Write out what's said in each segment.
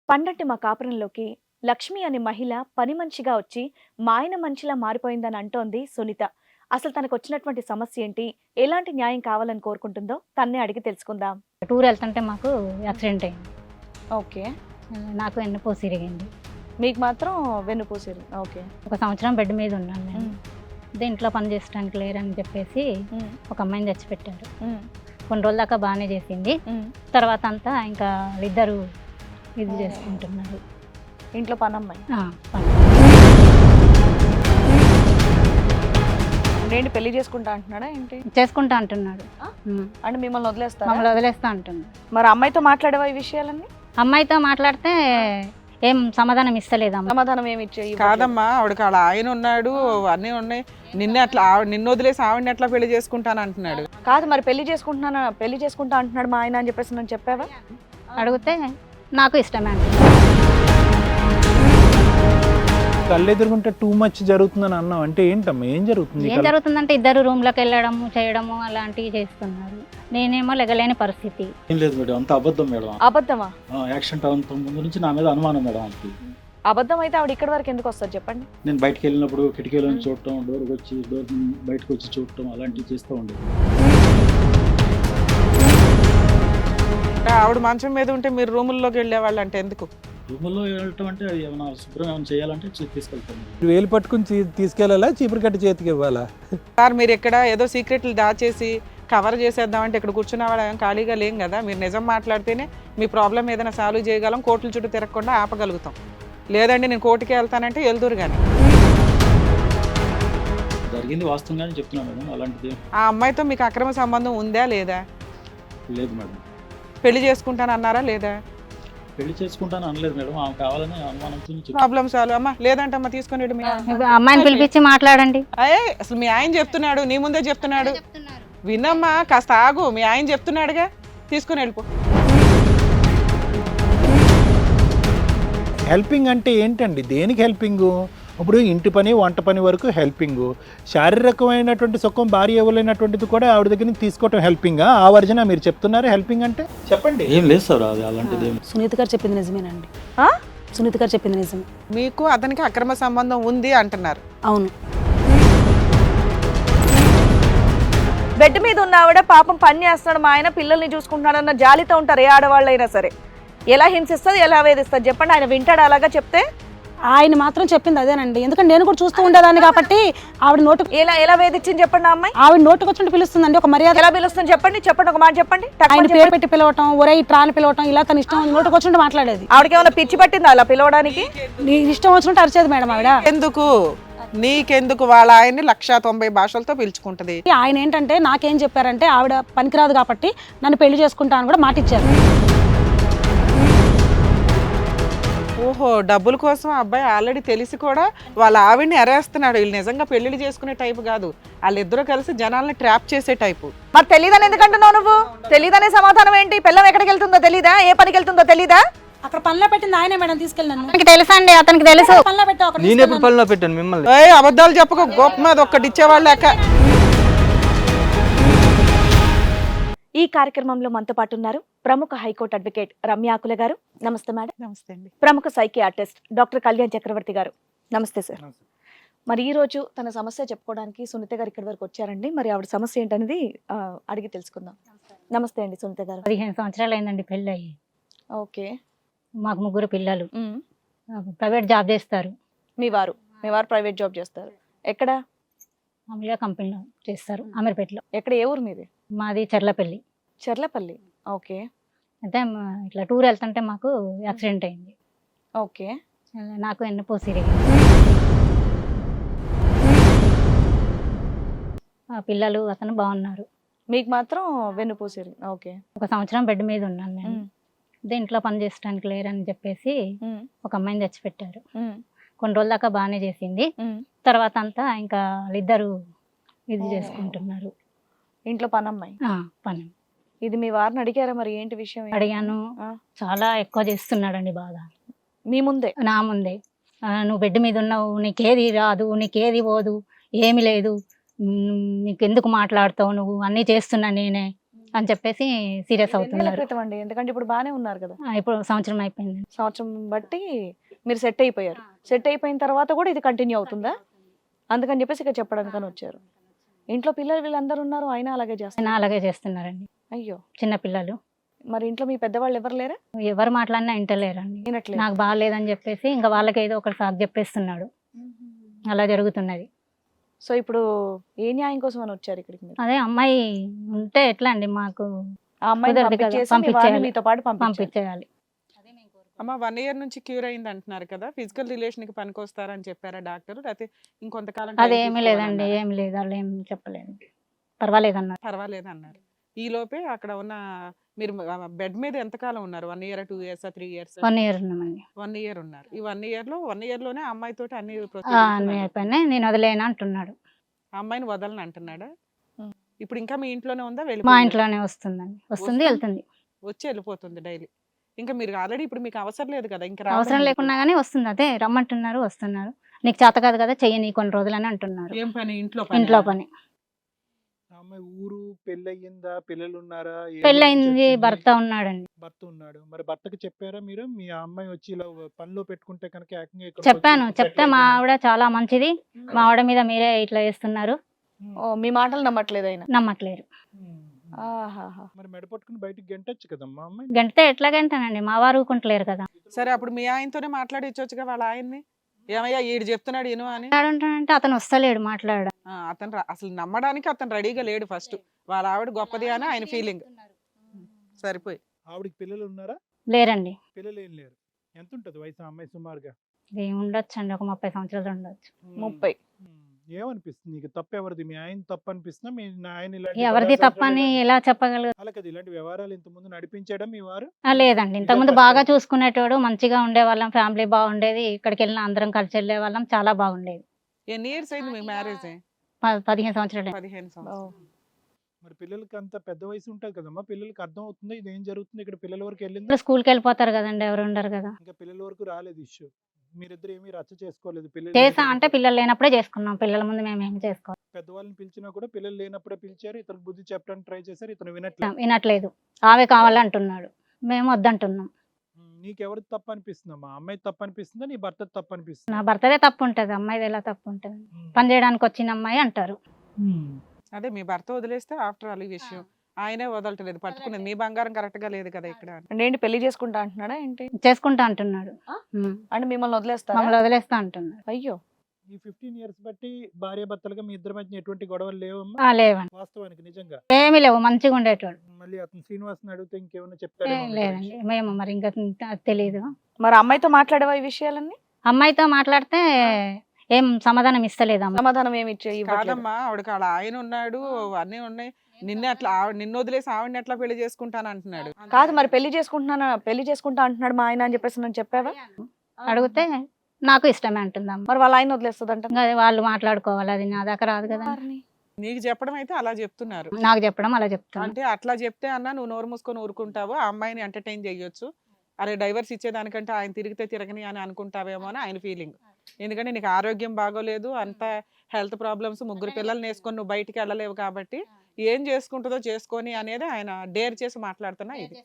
పండంటి మా కాపురంలోకి లక్ష్మి అనే మహిళ పని మనిషిగా వచ్చి మా ఆయన మనిషిలా మారిపోయిందని అంటోంది సునీత. అసలు తనకు వచ్చినటువంటి సమస్య ఏంటి, ఎలాంటి న్యాయం కావాలని కోరుకుంటుందో తన్నే అడిగి తెలుసుకుందాం. టూర్ వెళ్తుంటే మాకు యాక్సిడెంట్ అయింది. ఓకే. నాకు వెన్నుపూస ఇరిగింది. మీకు మాత్రం వెన్నుపూసిరు. ఓకే. ఒక సంవత్సరం బెడ్ మీద ఉన్నాను నేను. ఇంట్లో పని చేసడానికి లేరని చెప్పేసి ఒక అమ్మాయిని తెచ్చిపెట్టారు. కొన్ని రోజుల దాకా బాగానే చేసింది. తర్వాత అంతా ఇంకా ఇద్దరు ఇది చేసుకుంటున్నారు. ఇంట్లో పనమ్మాయి పని. ఏంటి పెళ్లి చేసుకుంటా అంటున్నాడా ఏంటి? చేసుకుంటా అంటున్నాడు. అంటే మిమ్మల్ని వదిలేస్తా మమ్మల్ని వదిలేస్తా అంటున్నాడు. మరి అమ్మాయితో మాట్లాడేవా ఈ విషయాలన్నీ? అమ్మాయితో మాట్లాడితే ఏం సమాధానం ఇస్తలేదమ్మ. సమాధానం ఏమి ఇచ్చే కాదమ్మా, ఆవిడకి వాళ్ళ ఆయన ఉన్నాడు, అన్నీ ఉన్నాయి. నిన్ను వదిలేసి ఆవిడని ఎట్లా పెళ్లి చేసుకుంటాను అంటున్నాడు. కాదు, మరి పెళ్లి చేసుకుంటా అంటున్నాడు మా ఆయన అని చెప్పేసి నేను చెప్పావా? అడిగితే నాకు ఇష్టమే అంటే కళ్ళు ఎదురుకుంటే టూ మచ్ జరుగుతుందని అన్నావు అంటే ఏంటమ్మా, ఏం జరుగుతుంది? ఏం జరుగుతుందంటే ఇద్దరు రూమ్లోకి వెళ్ళడము చేయడము అలాంటివి చేస్తున్నారు. నేనేమో లెగలేని పరిస్థితి. ఏం లేదు మేడం, అంత అబద్ధం మేడం. అబద్ధమా? యాక్సిడెంట్ అవుతున్న ముందు నుంచి నా మీద అనుమానం మేడం. అంతే. అబద్ధం అయితే ఆవిడ ఇక్కడి వరకు ఎందుకు వస్తుంది చెప్పండి? నేను బయటకు వెళ్ళినప్పుడు కిటికీలో చూడటం, డోర్ బయటకు వచ్చి చూడటం అలాంటివి చేస్తూ ఉండేది. ఆవిడ మంచం మీద ఉంటే మీరు రూముల్లోకి వెళ్ళేవాళ్ళు అంటే ఎందుకు? రూముల్లో వెళ్ళటం అంటే ఏమైనా శుభ్రం ఏమైనా చేయాలంటే తీసుకెళ్తాను. వేలు పట్టుకుని తీసుకెళ్ళాలా, చీపురు కట్టి చేతికి ఇవ్వాలా? సార్ మీరు ఇక్కడ ఏదో సీక్రెట్లు దాచేసి కవర్ చేసేద్దామంటే ఇక్కడ కూర్చున్న వాళ్ళ ఖాళీగా లేం కదా. మీరు నిజం మాట్లాడితేనే మీ ప్రాబ్లం ఏదైనా సాల్వ్ చేయగలం, కోర్టుల చుట్టూ తిరగకుండా ఆపగలుగుతాం. లేదండి నేను కోర్టుకి వెళ్తానంటే వెళ్తురు. కానీ జరిగింది వాస్తవంగానే చెప్తున్నాను మేడం. అలాంటిది ఆ అమ్మాయితో మీకు అక్రమ సంబంధం ఉందా లేదా? లేదు మేడం. పెళ్లి చేసుకుంటాను అన్నారా లేదా? పెళ్లి చేసుకుంటాను అనలేదు మేడం. ఆమె కావాలని అనుమానంతో ప్రాబ్లం సాల్వ్. అమ్మా లేదంటే అమ్మ తీసుకొని వెళ్ళి మీ అమ్మాయిని పిలిపించి మాట్లాడండి. అసలు మీ ఆయన చెప్తున్నాడు, నీ ముందే చెప్తున్నాడు. విన్నమ్మా, కాస్త ఆగు. మీ ఆయన చెప్తున్నాడుగా, తీసుకుని వెళ్ళిపో. హెల్పింగ్ అంటే ఏంటండి? దేనికి హెల్పింగ్? ఇప్పుడు ఇంటి పని వంట పని వరకు హెల్పింగ్. శారీరకమైనటువంటి సుఖం భార్య ఇవ్వలేనటువంటిది కూడా ఆవిడ దగ్గర నుంచి తీసుకోవటం హెల్పింగా? ఆ వర్జన మీరు చెప్తున్నారు హెల్పింగ్ అంటే? చెప్పండి. ఏం లేదు సార్, అది అలాంటిది. సునీత గారు చెప్పింది నిజమేనండి. సునీత గారు చెప్పింది నిజమే. మీకు అతనికి అక్రమ సంబంధం ఉంది అంటున్నారు. అవును. బెడ్ మీద ఉన్న ఆవిడ పాపం పని చేస్తున్నాడు, మా ఆయన పిల్లల్ని చూసుకుంటున్నాడు అన్న జాలితో ఉంటారు ఏ ఆడవాళ్ళైనా సరే. ఎలా హింసిస్తుంది, ఎలా వేధిస్తుంది చెప్పండి? ఆయన వింటాడు అలాగా చెప్తే? ఆయన మాత్రం చెప్పింది అదేనండి. ఎందుకంటే నేను కూడా చూస్తూ ఉండేదాన్ని కాబట్టి ఆవిడ నోటు ఎలా వేధించింది చెప్పండి? ఆ అమ్మాయి ఆవిడ నోటుకు వచ్చినట్టు పిలుస్తుందండి. ఒక మర్యాద ఎలా పిలుస్తుంది చెప్పండి? ఒక మాట చెప్పండి. ఆయన పేరు పెట్టి పిలవటం, ఒరే ఇట్రాని పిలవటం, ఇలా తన ఇష్టం నోటుకు వచ్చినట్టు మాట్లాడేది. ఆవిడకి ఏమైనా పిచ్చి పట్టిందా అలా పిలవడానికి? నీ ఇష్టం వచ్చినట్టు అరిచేది మేడం ఆవిడ. ఎందుకు నీకెందుకు? వాళ్ళ ఆయన్ని 190 భాషలతో పిలుచుకుంటది. ఆయన ఏంటంటే నాకేం చెప్పారంటే ఆవిడ పనికిరాదు కాబట్టి నన్ను పెళ్లి చేసుకుంటా అని కూడా మాట ఇచ్చారు. ఓహో, డబ్బుల కోసం అబ్బాయి ఆల్రెడీ తెలిసి కూడా వాళ్ళ ఆవిడ్ని ఎరేస్తున్నాడు. వీళ్ళు నిజంగా పెళ్లిళ్ళు చేసుకునే టైపు కాదు, వాళ్ళిద్దరూ కలిసి జనాల్ని ట్రాప్ చేసే టైపు. మరి తెలీదని ఎందుకంటున్నావు నువ్వు? తెలీదనే సమాధానం ఏంటి? పిల్లం ఎక్కడికి వెళ్తుందో తెలీదా? ఏ పనికి వెళ్తుందో తెలీదా? అక్కడ పనిలో పెట్టింది ఆయనే మేడం తీసుకెళ్ళాను. అతనికి తెలుసండి, అతనికి తెలుసు. పనిలో పెట్టా నేను ఎప్పుడు పనిలో పెట్టాను మిమ్మల్ని? అబద్ధాలు చెప్పక గోప మీద ఒక్కటి ఇచ్చేవాళ్ళు లెక్క. ఈ కార్యక్రమంలో మనతో పాటు ఉన్నారు ప్రముఖ హైకోర్టు అడ్వకేట్ రమ్య ఆకుల గారు. నమస్తే మేడం. నమస్తే అండి. ప్రముఖ సైకియాట్రిస్ట్ డాక్టర్ కళ్యాణ్ చక్రవర్తి గారు. నమస్తే సార్. మరి ఈ రోజు తన సమస్య చెప్పుకోవడానికి సునీత గారు ఇక్కడి వరకు వచ్చారండి. మరి ఆవిడ సమస్య ఏంటనేది అడిగి తెలుసుకుందాం. నమస్తే అండి సునీత గారు. 15 సంవత్సరాలు అయిందండి పెళ్ళి అయ్యి. ఓకే. మాకు 3 పిల్లలు. ప్రైవేట్ జాబ్ చేస్తారు. మీ వారు ప్రైవేట్ జాబ్ చేస్తారు. ఎక్కడ? మామూలుగా కంపెనీలో చేస్తారు, అమీర్పేటలో. ఎక్కడ? ఏ ఊరు మీది? మాది చెర్లపల్లి. చెర్లపల్లి. ఓకే. అయితే ఇట్లా టూర్ వెళ్తుంటే మాకు యాక్సిడెంట్ అయింది. ఓకే. నాకు వెన్నుపూస ఇరిగింది. పిల్లలు అతను బాగున్నారు. మీకు మాత్రం వెన్నుపూసిరు. ఓకే. ఒక సంవత్సరం బెడ్ మీద ఉన్నాను నేను. ఇంట్లో పని చేసడానికి లేరని చెప్పేసి ఒక అమ్మాయిని తెచ్చిపెట్టారు. కొన్ని రోజుల దాకా బాగానే చేసింది. తర్వాత అంతా ఇంకా ఇద్దరు ఇది చేసుకుంటున్నారు. ఇంట్లో పనమ్మాయి. పని. ఇది మీ వారిని అడిగారా మరి ఏంటి విషయం? అడిగాను. చాలా ఎక్కువ చేస్తున్నాడండి బాగా. మీ ముందే? నా ముందే. నువ్వు బెడ్ మీద ఉన్నావు, నీకేది రాదు, నీకేది పోదు, ఏమి లేదు, నీకు ఎందుకు మాట్లాడతావు, నువ్వు అన్నీ చేస్తున్నా నేనే అని చెప్పేసి సీరియస్ ఎన్ని నెలల అవుతున్నారు. క్రితం అండి? ఎందుకంటే ఇప్పుడు బానే ఉన్నారు కదా, ఇప్పుడు సంవత్సరం అయిపోయింది. సంవత్సరం బట్టి మీరు సెట్ అయిపోయారు. సెట్ అయిపోయిన తర్వాత కూడా ఇది కంటిన్యూ అవుతుందా? అందుకని చెప్పేసి ఇక్కడ చెప్పడానికని వచ్చారు. ఇంట్లో పిల్లలు వీళ్ళందరూ ఉన్నారు, అయినా అలాగే చేస్తారు. ఆయన అలాగే చేస్తున్నారండి. అయ్యో, చిన్న పిల్లలు మరి ఇంట్లో మీ పెద్దవాళ్ళు ఎవరు లేరా? ఎవరు మాట్లాడినా వింటలేరండి. వినట్లేదు. నాకు బాగాలేదని చెప్పేసి ఇంకా వాళ్ళకి ఏదో ఒకటి సాకు చెప్పేస్తున్నాడు. అలా జరుగుతున్నది. సో ఇప్పుడు ఏ న్యాయం కోసం అని వచ్చారు ఇక్కడికి మీరు? అదే అమ్మాయి ఉంటే ఎట్లా అండి, మాకు ఆ అమ్మాయిని కుదరదు కదా, పంపించేసి మీ వారిని పంపించేయాలి. మీతో పాటు పంపించాలి. పంపించేయాలి. అమ్మ 1 year నుంచి క్యూర్ అయింది అంటున్నారు కదా, ఫిజికల్ రిలేషన్ కి పనికొస్తారని చెప్పారా డాక్టర్? లేకపోతే ఇంకొంతకాలం time అదేమీ లేదండి, తీసుకోవాలన్నారా? ఏమి లేదు, వాళ్ళు ఏం చెప్పలేదు. పర్వాలేదన్నారు. పర్వాలేదు అన్నారు. ఈ లోపే అక్కడ ఉన్న మీరు బెడ్ మీద ఎంతకాలం ఉన్నారు? 1 year, 2 years, 3 years? 1 year ఉన్నామండి. 1 year ఉన్నారు. ఈ 1 year లోనే ఆ అమ్మాయితోటి అన్ని అన్నీ procedures అయిపోయినాయి. నేను వదిలేను అంటున్నాడు. ఆ అమ్మాయిని వదలని అంటున్నాడా? ఉం. ఇప్పుడు ఇంకా మీ ఇంట్లోనే ఉందా? మా వెళ్ళిపోయిందా? ఇంట్లోనే వస్తుందండి, వస్తుంది వస్తుంది? వెళ్తుంది. వచ్చి వెళ్ళిపోతుంది డైలీ. ఇంకా మీరు ఆల్రెడీ ఇప్పుడు మీకు అవసరం లేదు కదా, ఇంకా అవసరం రావడం లేకున్నా కానీ వస్తుంది. అదే రమ్మంటున్నారు, వస్తున్నారు. నీకు చేత కాదు కదా, చెయ్యని కొన్ని రోజులని అంటున్నారు. ఏం పని? ఇంట్లో ఇంట్లో పని. ఆ అమ్మాయి ఊరు పెళ్ళయిందా, పిల్లలు ఉన్నారా, ఏ ఊరు నుంచి పెళ్ళయింది, వచ్చింది? భర్త ఉన్నాడండి. భర్త ఉన్నాడు. మరి భర్తకి చెప్పారా మీరు? మీ అమ్మాయి వచ్చి ఇలా పనిలో పెట్టుకుంటే కనుక ఏకంగా ఇక్కడికి చెప్పాను, వచ్చి చెప్తే settle మా అయిపోయిందా? ఆవిడ చాలా మంచిది, మా ఆవిడ మీద మీరే ఇట్లా చేస్తున్నారు, ఓ, మీ మాటలు నమ్మట్లేదు ఆయన. నమ్మట్లేరు. ఆహాహా. మరి మెడ పట్టుకుని బయటికి గెంటొచ్చు కదమ్మా అమ్మాయి. గంటే ఎట్లా గంటానండి, మా వారు ఊరుకుంటలేరు కదా. సరే, అప్పుడు మీ ఆయనతోనే మాట్లాడించవచ్చుగా వాళ్ళ ఆయన్ని. ఏమయ్యా ఈడు చెప్తున్నాడు ఇను అని. అంటే అతను వస్తలేడు మాట్లాడడం. అతను అసలు నమ్మడానికి అతను రెడీగా లేడు. ఫస్ట్ వాళ్ళ ఆవిడ గొప్పది అని ఆయన ఫీలింగ్. సరిపోయి ఆవిడకి పిల్లలు ఉన్నారా? లేరండి. పిల్లలు ఏం లేరు. ఎంత ఉంటుంది వయసు ఆ అమ్మాయి సుమారుగా? ఉండొచ్చు అండి, ఒక 30 సంవత్సరాలు ఉండొచ్చు. 30. ఏమనిపిస్తుంది నీకు? తప్పు ఎవరిది? మీ ఆయన తప్పు అనిపిస్తుందా? మీ ఆయన ఇలాంటి ఎవరిది 16 తప్పని సంవత్సరాలు ఎలా చెప్పగలరు? అలా కదా, ఇలాంటి వ్యవహారాలు ఇంత ముందు నడిపించడం మీ వారు? లేదండి, ఇంతకుముందు బాగా చూసుకునేటోడు, మంచిగా ఉండేవాళ్ళం, ఫ్యామిలీ బాగుండేది, ఇక్కడికి వెళ్ళిన అందరం కలిసి వెళ్ళే వాళ్ళం, చాలా బాగుండేది. ఎన్ని ఇయర్స్ అయింది మీ మ్యారేజ్? 15 సంవత్సరాలు. 15 సంవత్సరాలు. మరి పిల్లలకి అంత పెద్ద వయసు ఉంటుంది కదమ్మా, పిల్లలకి అర్థం అవుతుంది ఇది ఏం జరుగుతుంది ఇక్కడ, పిల్లల వరకు వెళ్ళింది. ఇప్పుడు స్కూల్కి వెళ్ళిపోతారు కదండి, ఎవరు ఉండరు కదా. ఇంకా పిల్లల వరకు రాలేదు ఇష్యూ. మీరిద్దరు ఏమీ రచ్చ చేసుకోలేదు. చేసా అంటే పిల్లలు లేనప్పుడే చేసుకున్నాం, పిల్లల ముందు మేము ఏమి చేసుకోవాలి. పెద్దవాళ్ళని పిలిచినా కూడా పిల్లలు లేనప్పుడే పిలిచారు. ఇతను బుద్ధి చెప్పడానికి ట్రై చేశారు, ఇతను వినట్లేదు. వినట్లేదు, ఆమె కావాలంటున్నాడు, మేము వద్దంటున్నాం. నీకెవరిది తప్పు అనిపిస్తుందమ్మా? అమ్మాయి తప్పు అనిపిస్తుందా, నీ భర్త తప్పు నా అనిపిస్తుందా? భర్తదే తప్పు ఉంటుంది, అమ్మాయిది ఎలా తప్పు ఉంటుంది? పని చేయడానికి వచ్చిన అమ్మాయి అంటారు. అదే మీ భర్త వదిలేస్తే ఆఫ్టర్ ఆల్ ఈ విషయం ఆయనే వదలట్లేదు, పట్టుకునేది. మీ బంగారం కరెక్ట్ గా లేదు కదా ఇక్కడ. అంటే ఏంటి, పెళ్లి చేసుకుంటా అంటున్నాడా ఏంటి? చేసుకుంటా అంటున్నాడు. అంటే మిమ్మల్ని వదిలేస్తారా? మమ్మల్ని వదిలేస్తా అంటున్నాడు. అయ్యో, ఈ 15 years బట్టి భార్య భర్తలుగా మీ ఇద్దరి మధ్య ఎటువంటి గొడవలు లేవమ్మా? లేవండి, వాస్తవానికి నిజంగా ఏమీ లేవు, మంచిగా ఉండేటోడు. మళ్ళీ అతను శ్రీనివాస్ని అడిగితే ఇంకేమైనా ఏం చెప్తాడేమో మీ లేదండి, గురించి. మేము మరి ఇంకా తెలియదు. మరి అమ్మాయితో మాట్లాడేవా ఈ విషయాలన్నీ? అమ్మాయితో మాట్లాడితే ఏం సమాధానం ఇస్తలేదు అమ్మ. సమాధానం ఏమి ఇవ్వట్లేదు. కాదమ్మా, ఆవిడకి వాళ్ళ ఆయన ఉన్నాడు, అన్నీ ఉన్నాయి. నిన్నే అట్లా నిన్ను వదిలేసి ఆవిడని ఎట్లా పెళ్లి చేసుకుంటాను అంటున్నాడు. కాదు, మరి పెళ్లి చేసుకుంటా అంటున్నాడు మా ఆయన అని చెప్పేసి నేను చెప్పావా? అడిగితే నాకు ఇష్టమే అంటుంది అమ్మ. మరి వాళ్ళ ఆయన వదిలేస్తుంది అంట. ఇంకా అది వాళ్ళు మాట్లాడుకోవాలి, అది నా దాకా రాదు కదా. నీకు చెప్పడం అయితే అలా చెప్తున్నారు. నాకు చెప్పడం అలా చెప్తాను. అంటే అట్లా చెప్తే అన్న నువ్వు నోరు మూసుకొని ఊరుకుంటావు, ఆ అమ్మాయిని ఎంటర్టైన్ చేయొచ్చు. అరే డైవర్స్ ఇచ్చేదానికంటే ఆయన తిరిగితే తిరగని అని అనుకుంటావేమో అని ఆయన ఫీలింగ్. ఎందుకంటే నీకు ఆరోగ్యం బాగోలేదు, అంత హెల్త్ ప్రాబ్లమ్స్, 3 పిల్లల్ని వేసుకొని నువ్వు బయటికి వెళ్ళలేవు కాబట్టి ఏం చేసుకుంటుందో చేసుకొని అనేది ఆయన డేర్ చేసి మాట్లాడుతున్నా. ఇది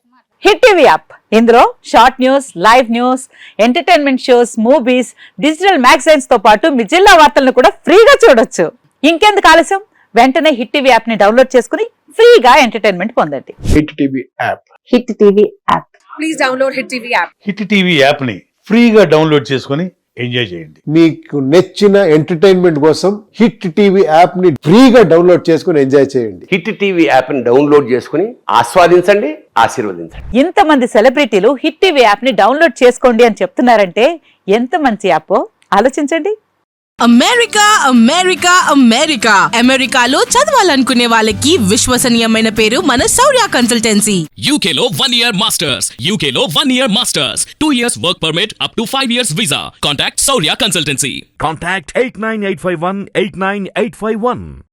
హిట్ టీవీ యాప్, ఇందులో short news, live news, entertainment shows, movies, digital magazines తో పాటు మీ జిల్లా వార్తలను కూడా ఫ్రీగా చూడొచ్చు. ఇంకెందుకు ఆలస్యం, వెంటనే హిట్ టీవీ యాప్ ని డౌన్లోడ్ చేసుకుని ఫ్రీగా ఎంటర్టైన్మెంట్ పొందండి. Hit TV app. Hit TV app. Please download hit TV app. Hit TV app ని ఫ్రీగా డౌన్లోడ్ చేసుకొని ఎంజాయ్ చేయండి. మీకు నచ్చిన ఎంటర్టైన్మెంట్ కోసం హిట్ టీవీ యాప్ ని ఫ్రీగా డౌన్లోడ్ చేసుకొని ఎంజాయ్ చేయండి. హిట్ టీవీ యాప్ ని డౌన్లోడ్ చేసుకుని ఆస్వాదించండి, ఆశీర్వదించండి. ఇంతమంది సెలబ్రిటీలు హిట్ టీవీ యాప్ ని డౌన్లోడ్ చేసుకోండి అని చెప్తున్నారంటే ఎంత మంచి యాప్ ఆలోచించండి. అమెరికా అమెరికా అమెరికా అమెరికాలో చదవాలనుకునే వాళ్ళకి విశ్వసనీయమైన పేరు మన శౌర్య కన్సల్టెన్సీ. UK లో 1 year masters. UK లో 1 year masters. 2 years work permit up to 5 years visa. Contact Saurya Consultancy. Contact 89851 89851.